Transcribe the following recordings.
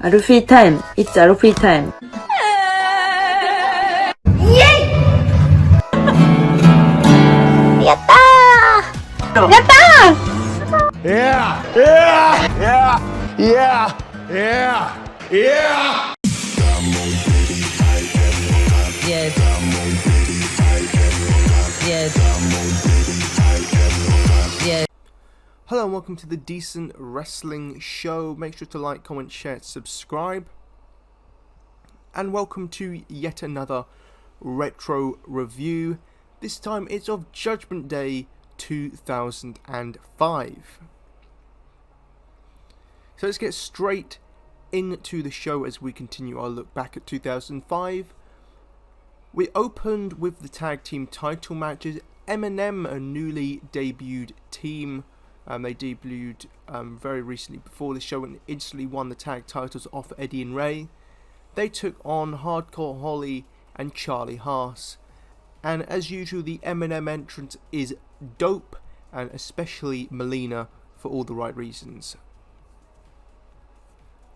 アルフィータイム It's アルフィータイムやったーやったー Yeah! Yeah! Yeah! Yeah! Yeah! Yeah! Yes. Yes. Yes. Hello and welcome to the Decent Wrestling Show. Make sure to like, comment, share, subscribe. And welcome to yet another retro review. This time it's of Judgment Day 2005. So let's get straight into the show as we continue our look back at 2005. We opened with the tag team title matches. M&M, a newly debuted team. They debuted very recently before the show and instantly won the tag titles off Eddie and Ray. They took on Hardcore Holly and Charlie Haas. And as usual, the M&M entrance is dope, and especially Melina for all the right reasons.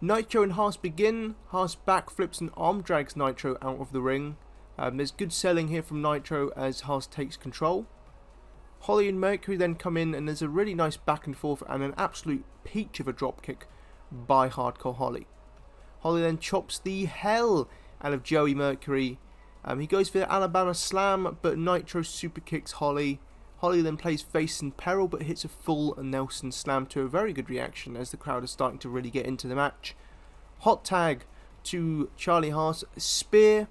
Nitro and Haas begin. Haas backflips and arm drags Nitro out of the ring. There's good selling here from Nitro as Haas takes control. Holly and Mercury then come in and there's a really nice back and forth and an absolute peach of a dropkick by Hardcore Holly. Holly then chops the hell out of Joey Mercury. He goes for the Alabama Slam, but Nitro super kicks Holly. Holly then plays face in peril but hits a full Nelson Slam to a very good reaction as the crowd is starting to really get into the match. Hot tag to Charlie Haas, spear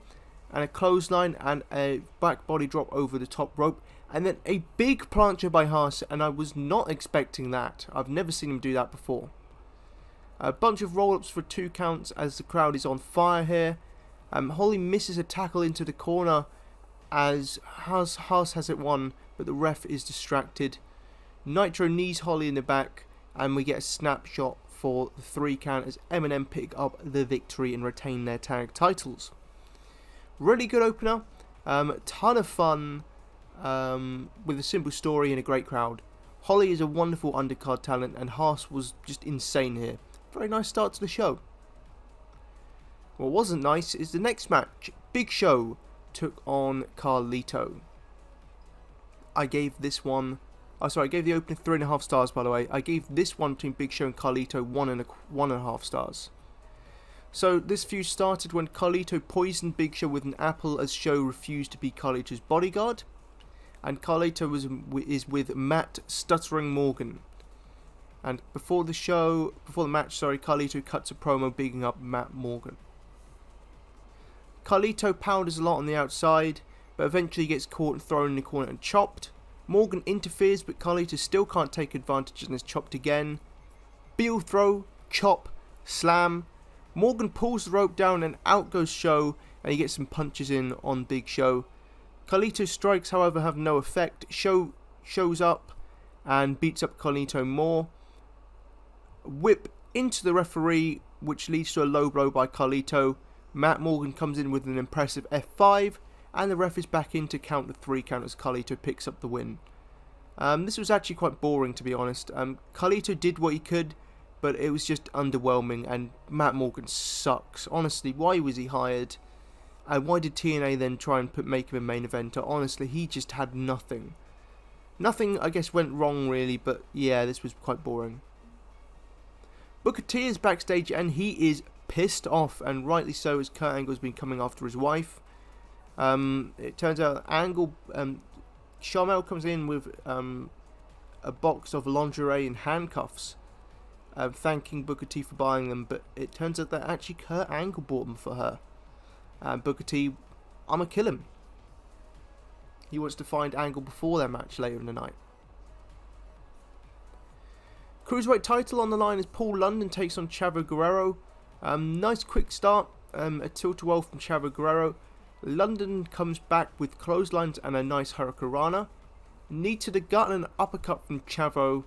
and a clothesline and a back body drop over the top rope. And then a big plancha by Haas, and I was not expecting that. I've never seen him do that before. A bunch of roll-ups for 2 counts as the crowd is on fire here. Holly misses a tackle into the corner as Haas has it won, but the ref is distracted. Nitro knees Holly in the back, and we get a snapshot for the 3 count as M&M pick up the victory and retain their tag titles. Really good opener, ton of fun. With a simple story and a great crowd. Holly is a wonderful undercard talent and Haas was just insane here. Very nice start to the show. What wasn't nice is the next match. Big Show took on Carlito. I gave this one... I gave the opening 3.5 stars by the way. I gave this one between Big Show and Carlito 1.5 stars. So this feud started when Carlito poisoned Big Show with an apple as Show refused to be Carlito's bodyguard. And Carlito is with Matt Stuttering Morgan. And before the match, Carlito cuts a promo bigging up Matt Morgan. Carlito powders a lot on the outside, but eventually gets caught and thrown in the corner and chopped. Morgan interferes, but Carlito still can't take advantage and is chopped again. Heel throw, chop, slam. Morgan pulls the rope down and out goes Show, and he gets some punches in on Big Show. Carlito's strikes, however, have no effect. Show shows up and beats up Carlito more. Whip into the referee, which leads to a low blow by Carlito. Matt Morgan comes in with an impressive F5, and the ref is back in to count the 3 count as Carlito picks up the win. This was actually quite boring, to be honest. Carlito did what he could, but it was just underwhelming, and Matt Morgan sucks. Honestly, why was he hired? And why did TNA then try and make him a main eventer? Honestly, he just had nothing. Nothing, I guess, went wrong really, but yeah, this was quite boring. Booker T is backstage and he is pissed off, and rightly so, as Kurt Angle's been coming after his wife. It turns out Angle, Sharmell comes in with a box of lingerie and handcuffs, thanking Booker T for buying them, but it turns out that actually Kurt Angle bought them for her. Booker T, I'ma kill him. He wants to find Angle before their match later in the night. Cruiserweight title on the line as Paul London takes on Chavo Guerrero. Nice quick start, a tilt-a-whirl from Chavo Guerrero. London comes back with clotheslines and a nice hurricanrana. Knee to the gut and an uppercut from Chavo,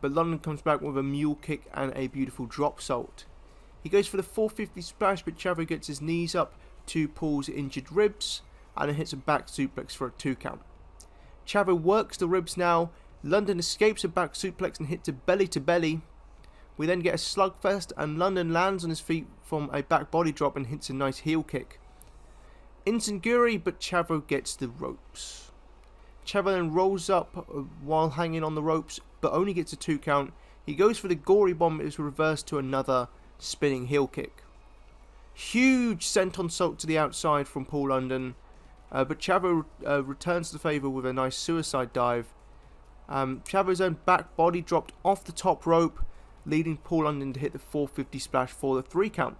but London comes back with a mule kick and a beautiful drop salt. He goes for the 450 splash, but Chavo gets his knees up to Paul's injured ribs and then hits a back suplex for a 2 count. Chavo works the ribs now. London escapes a back suplex and hits a belly to belly. We then get a slugfest, and London lands on his feet from a back body drop and hits a nice heel kick. Insenguri, but Chavo gets the ropes. Chavo then rolls up while hanging on the ropes, but only gets a 2 count. He goes for the gory bomb, but is reversed to another spinning heel kick. Huge senton salt to the outside from Paul London, but Chavo returns the favour with a nice suicide dive. Chavo's own back body dropped off the top rope, leading Paul London to hit the 450 splash for the 3 count.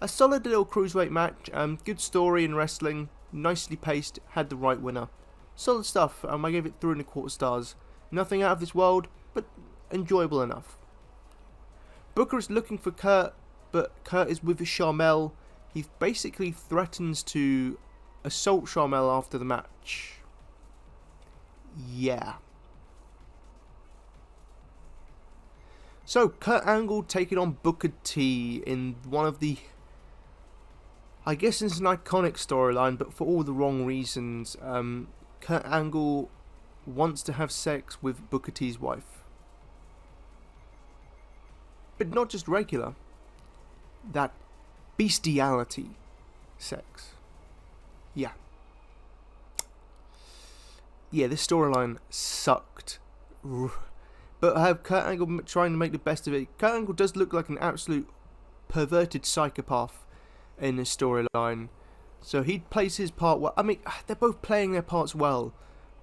A solid little cruiserweight match, good story in wrestling, nicely paced, had the right winner. Solid stuff, I gave it 3¼ stars. Nothing out of this world, but enjoyable enough. Booker is looking for Kurt, but Kurt is with Sharmell. He basically threatens to assault Sharmell after the match. Yeah. So, Kurt Angle taking on Booker T in one of the... I guess it's an iconic storyline, but for all the wrong reasons. Kurt Angle wants to have sex with Booker T's wife. But not just regular. That bestiality sex. Yeah. Yeah, this storyline sucked. But I have Kurt Angle trying to make the best of it. Kurt Angle does look like an absolute perverted psychopath in this storyline. So he plays his part well. I mean, they're both playing their parts well.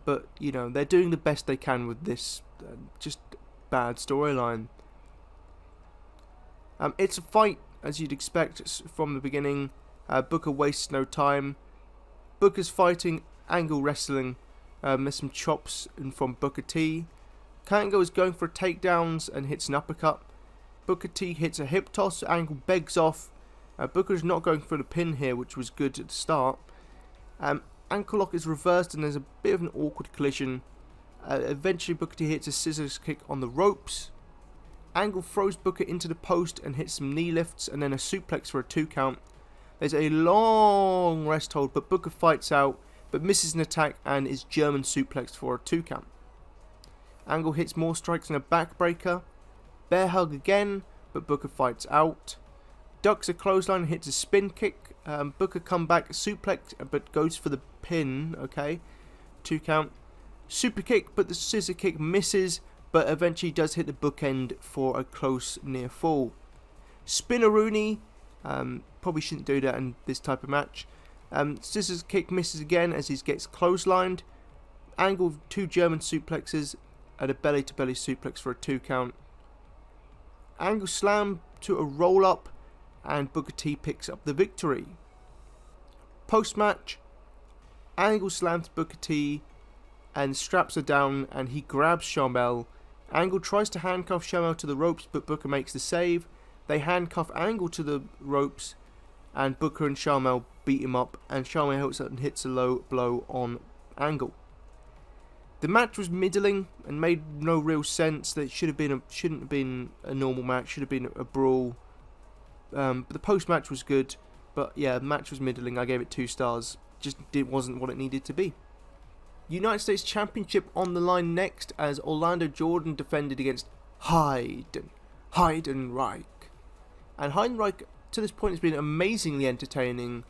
But, you know, they're doing the best they can with this just bad storyline. It's a fight, as you'd expect from the beginning. Booker wastes no time. Booker's fighting, Angle wrestling. There's some chops from Booker T. Kurt Angle is going for takedowns and hits an uppercut. Booker T hits a hip toss. Angle begs off. Booker is not going for the pin here, which was good at the start. Ankle lock is reversed and there's a bit of an awkward collision. Eventually Booker T hits a scissors kick on the ropes. Angle throws Booker into the post and hits some knee lifts and then a suplex for a 2 count. There's a long rest hold, but Booker fights out, but misses an attack and is German suplexed for a 2 count. Angle hits more strikes and a backbreaker. Bear hug again, but Booker fights out. Ducks a clothesline and hits a spin kick. Booker comeback suplex, but goes for the pin. Okay, 2 count. Super kick, but the scissor kick misses, but eventually does hit the bookend for a close near fall. Spinneroonie, probably shouldn't do that in this type of match. Scissors kick misses again as he gets clotheslined. Angle 2 German suplexes and a belly to belly suplex for a 2 count. Angle slam to a roll up and Booker T picks up the victory. Post match, Angle slams Booker T and straps her down and he grabs Sharmell. Angle tries to handcuff Sharmell to the ropes, but Booker makes the save. They handcuff Angle to the ropes and Booker and Sharmell beat him up, and Sharmell hits a low blow on Angle. The match was middling and made no real sense. That shouldn't have been a normal match. Should have been a brawl. But the post match was good. But yeah, the match was middling. I gave it 2 stars. Just wasn't what it needed to be. United States Championship on the line next as Orlando Jordan defended against Heidenreich. And Heidenreich to this point has been amazingly entertaining.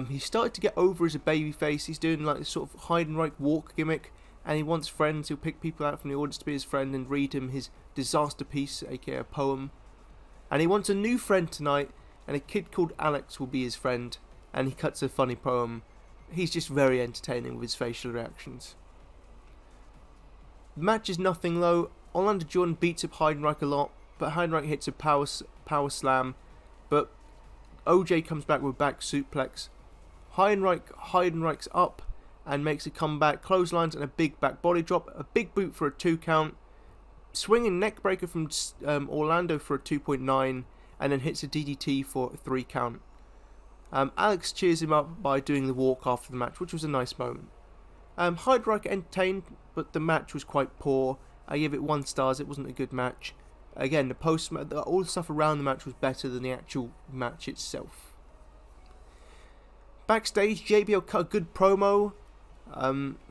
He started to get over as a babyface. He's doing like this sort of Heidenreich walk gimmick, and he wants friends. He'll pick people out from the audience to be his friend and read him his disaster piece, aka a poem. And he wants a new friend tonight, and a kid called Alex will be his friend, and he cuts a funny poem. He's just very entertaining with his facial reactions. The match is nothing though. Orlando Jordan beats up Heidenreich a lot, but Heidenreich hits a power slam, but OJ comes back with back suplex. Heidenreich's up and makes a comeback, clotheslines and a big back body drop, a big boot for a 2 count, swinging neck breaker from Orlando for a 2.9, and then hits a DDT for a 3 count. Alex cheers him up by doing the walk after the match, which was a nice moment. Heidenreich entertained, but the match was quite poor. I gave it 1 star. It wasn't a good match. Again, all the stuff around the match was better than the actual match itself. Backstage, JBL cut a good promo.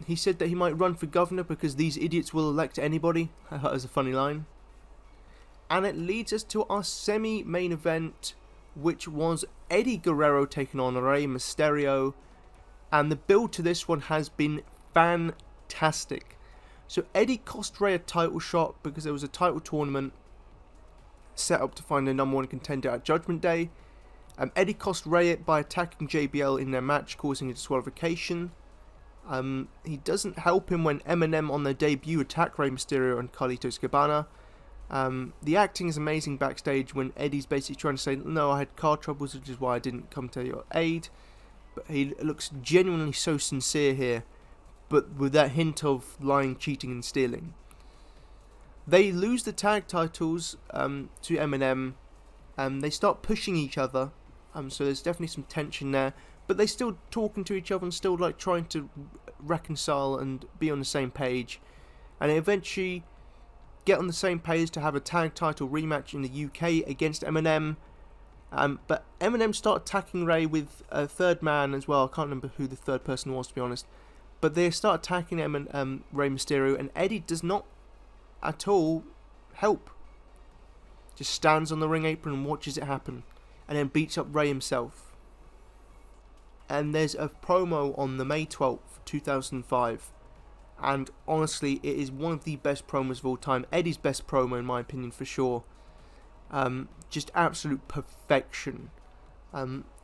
He said that he might run for governor because these idiots will elect anybody. That was a funny line. And it leads us to our semi-main event, which was Eddie Guerrero taking on Rey Mysterio. And the build to this one has been fantastic. So Eddie cost Rey a title shot because there was a title tournament set up to find a #1 contender at Judgment Day. Eddie cost Rey it by attacking JBL in their match, causing a disqualification. He doesn't help him when Eminem on their debut attack Rey Mysterio and Carlito's Cabana. The acting is amazing backstage when Eddie's basically trying to say, no, I had car troubles, which is why I didn't come to your aid. But he looks genuinely so sincere here, but with that hint of lying, cheating and stealing. They lose the tag titles to Eminem, and they start pushing each other, so there's definitely some tension there, but they still talking to each other and still like trying to reconcile and be on the same page, and they eventually get on the same page to have a tag title rematch in the UK against Eminem. But Eminem start attacking Rey with a third man as well. I can't remember who the third person was, to be honest. But they start attacking Rey Mysterio, and Eddie does not at all help. Just stands on the ring apron and watches it happen, and then beats up Rey himself. And there's a promo on the May 12th, 2005. And honestly, it is one of the best promos of all time. Eddie's best promo, in my opinion, for sure. Just absolute perfection.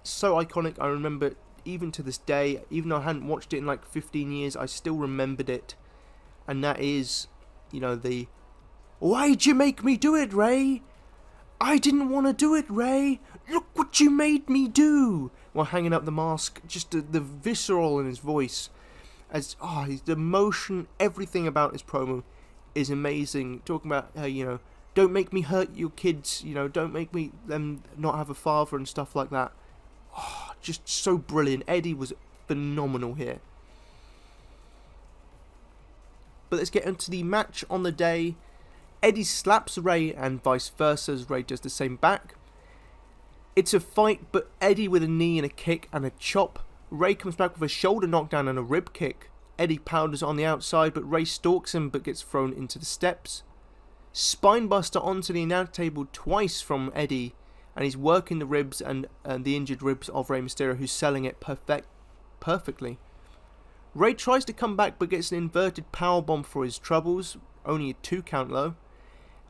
So iconic. I remember it even to this day. Even though I hadn't watched it in like 15 years, I still remembered it. And that is, you know, the "Why'd you make me do it, Rey? I didn't want to do it, Rey. Look what you made me do." While hanging up the mask, just the visceral in his voice. As the emotion, everything about his promo is amazing. Talking about you know, don't make me hurt your kids, you know, don't make me them not have a father and stuff like that. Just so brilliant. Eddie was phenomenal here. But let's get into the match on the day. Eddie slaps Rey and vice versa as Rey does the same back. It's a fight, but Eddie with a knee and a kick and a chop. Rey comes back with a shoulder knockdown and a rib kick. Eddie powders on the outside, but Rey stalks him but gets thrown into the steps. Spinebuster onto the announce table twice from Eddie, and he's working the ribs and the injured ribs of Rey Mysterio, who's selling it perfectly. Rey tries to come back but gets an inverted powerbomb for his troubles, only a 2 count though.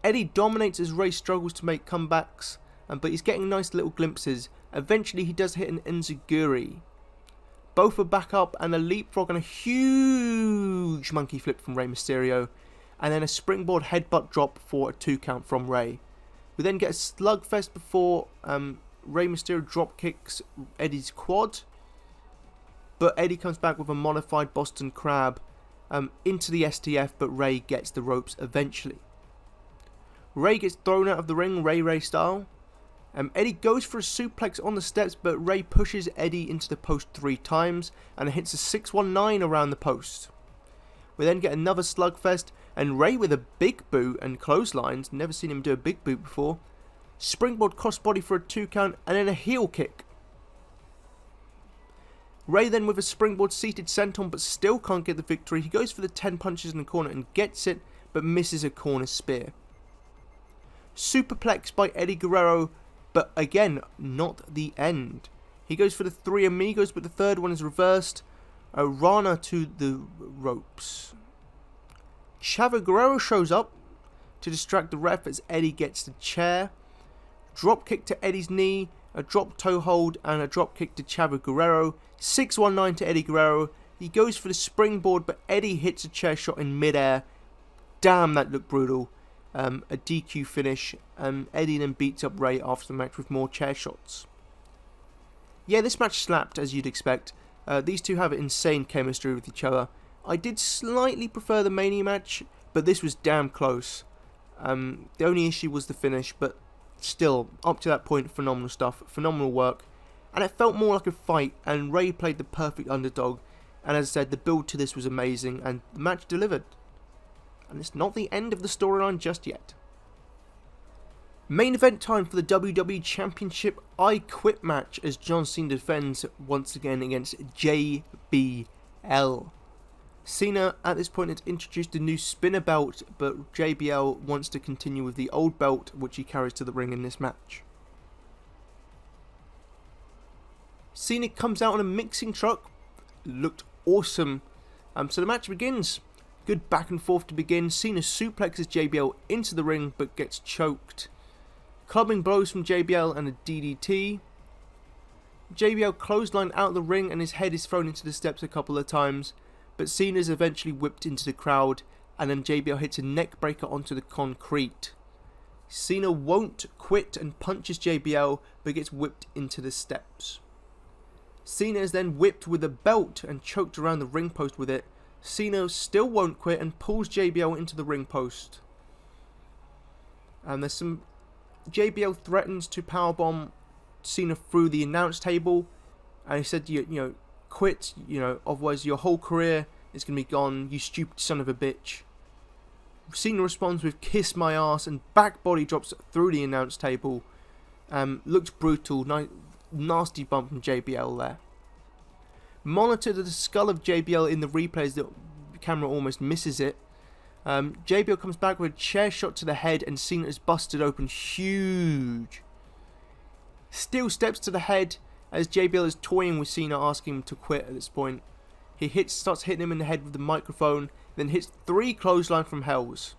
Eddie dominates as Rey struggles to make comebacks, but he's getting nice little glimpses. Eventually he does hit an enziguri. Both are back up, and a leapfrog and a huge monkey flip from Rey Mysterio, and then a springboard headbutt drop for a 2 count from Rey. We then get a slugfest before Rey Mysterio drop kicks Eddie's quad, but Eddie comes back with a modified Boston Crab into the STF, but Rey gets the ropes eventually. Rey gets thrown out of the ring, Ray style. Eddie goes for a suplex on the steps, but Rey pushes Eddie into the post 3 times and hits a 619 around the post. We then get another slugfest, and Rey with a big boot and clotheslines. Never seen him do a big boot before. Springboard crossbody for a 2 count, and then a heel kick. Rey then with a springboard seated senton, but still can't get the victory. He goes for the 10 punches in the corner and gets it, but misses a corner spear. Superplex by Eddie Guerrero, but again, not the end. He goes for the 3 amigos, but the third one is reversed. A Rana to the ropes. Chavo Guerrero shows up to distract the ref as Eddie gets the chair. Drop kick to Eddie's knee, a drop toe hold, and a drop kick to Chavo Guerrero. 619 to Eddie Guerrero. He goes for the springboard, but Eddie hits a chair shot in midair. Damn, that looked brutal. A DQ finish. Eddie then beats up Rey after the match with more chair shots. Yeah, this match slapped, as you'd expect. These two have insane chemistry with each other. I did slightly prefer the Mania match, but this was damn close. The only issue was the finish, but still, up to that point, phenomenal stuff, phenomenal work. And it felt more like a fight, and Rey played the perfect underdog. And as I said, the build to this was amazing, and the match delivered. And it's not the end of the storyline just yet. Main event time for the WWE Championship I Quit match as John Cena defends once again against Jbl. Cena at this point has introduced a new spinner belt, but JBL wants to continue with the old belt, which he carries to the ring in this match. Cena comes out on a mixing truck, looked awesome. So the match begins. Good back and forth to begin. Cena suplexes JBL into the ring, but gets choked. Clubbing blows from JBL and a DDT. JBL clothesline out of the ring and his head is thrown into the steps a couple of times, but Cena is eventually whipped into the crowd, and then JBL hits a neck breaker onto the concrete. Cena won't quit and punches JBL, but gets whipped into the steps. Cena is then whipped with a belt and choked around the ring post with it. Cena still won't quit and pulls JBL into the ring post. And there's some... JBL threatens to powerbomb Cena through the announce table, and he said, you know, quit, otherwise your whole career is going to be gone, you stupid son of a bitch. Cena responds with kiss my ass and back body drops through the announce table. Looks brutal, nasty bump from JBL there. Monitor the skull of JBL in the replays, the camera almost misses it. JBL comes back with a chair shot to the head and Cena is busted open huge. Steel steps to the head as JBL is toying with Cena, asking him to quit at this point. He starts hitting him in the head with the microphone, then hits 3 clothesline from Hells.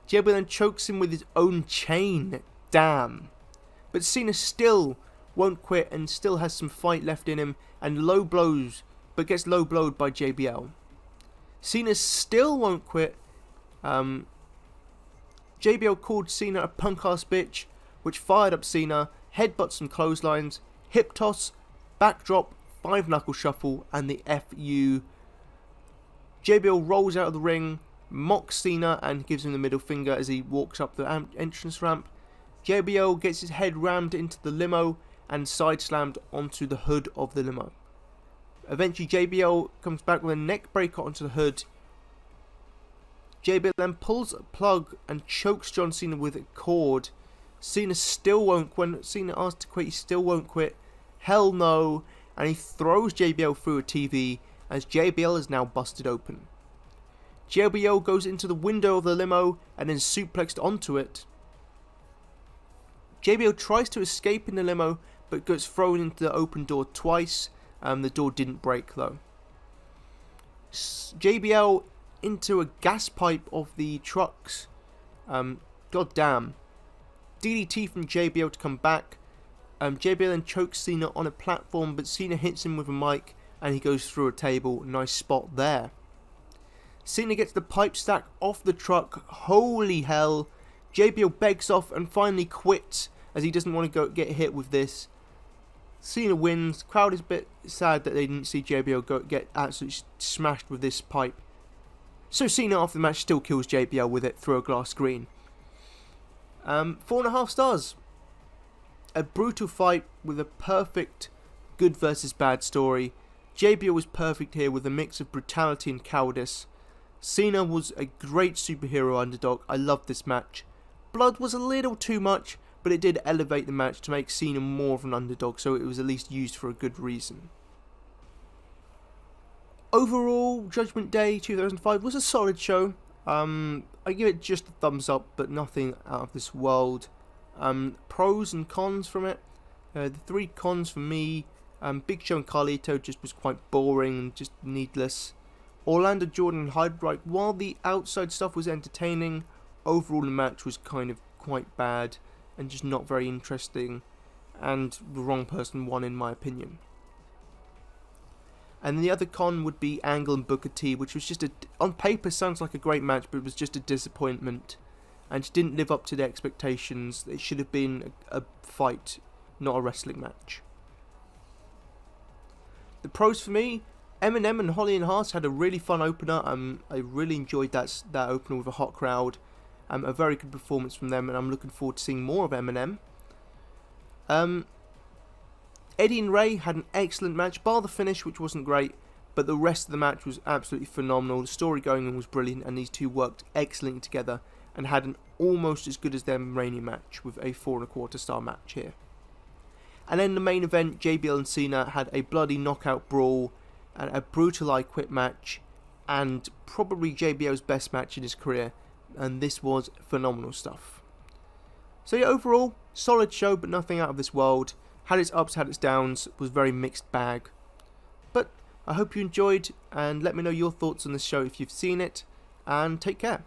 JBL then chokes him with his own chain. Damn. But Cena still won't quit and still has some fight left in him and low blows, but gets low blowed by JBL. Cena still won't quit. JBL called Cena a punk ass bitch, which fired up Cena, headbutts some clotheslines, hip toss, backdrop, 5 knuckle shuffle, and the FU. JBL rolls out of the ring, mocks Cena and gives him the middle finger as he walks up the entrance ramp. JBL gets his head rammed into the limo and side slammed onto the hood of the limo. Eventually JBL comes back with a neck breaker onto the hood. JBL then pulls a plug and chokes John Cena with a cord. Cena still won't quit. When Cena asks to quit, he still won't quit. Hell no. And he throws JBL through a TV as JBL is now busted open. JBL goes into the window of the limo and then suplexed onto it. JBL tries to escape in the limo but gets thrown into the open door twice. The door didn't break though. JBL into a gas pipe of the trucks. God damn. DDT from JBL to come back. JBL then chokes Cena on a platform, but Cena hits him with a mic and he goes through a table. Nice spot there. Cena gets the pipe stack off the truck. Holy hell. JBL begs off and finally quits as he doesn't want to get hit with this. Cena wins. Crowd is a bit sad that they didn't see JBL get absolutely smashed with this pipe. So Cena after the match still kills JBL with it through a glass screen. 4.5 stars. A brutal fight with a perfect good versus bad story. JBL was perfect here with a mix of brutality and cowardice. Cena was a great superhero underdog. I loved this match. Blood was a little too much, but it did elevate the match to make Cena more of an underdog, so it was at least used for a good reason. Overall, Judgment Day 2005 was a solid show. I give it just a thumbs up, but nothing out of this world. Pros and cons from it. The 3 cons for me, Big Show and Carlito just was quite boring and just needless. Orlando Jordan and Hyde, while the outside stuff was entertaining, overall the match was kind of quite bad and just not very interesting, and the wrong person won in my opinion. And the other con would be Angle and Booker T, which was just on paper sounds like a great match, but it was just a disappointment and it didn't live up to the expectations. It should have been a fight, not a wrestling match. The pros for me, Eminem and Holly and Haas had a really fun opener. I really enjoyed that opener with a hot crowd. A very good performance from them, and I'm looking forward to seeing more of Eminem. Eddie and Ray had an excellent match, bar the finish, which wasn't great, but the rest of the match was absolutely phenomenal. The story going on was brilliant, and these two worked excellently together and had an almost as good as their Mania match with a 4.25 star match here. And then the main event, Jbl and Cena had a bloody knockout brawl and a brutal I Quit match. and probably JBL's best match in his career, and this was phenomenal stuff. So yeah, overall, solid show, but nothing out of this world. Had its ups, had its downs, was very mixed bag. But I hope you enjoyed, and let me know your thoughts on this show if you've seen it, and take care.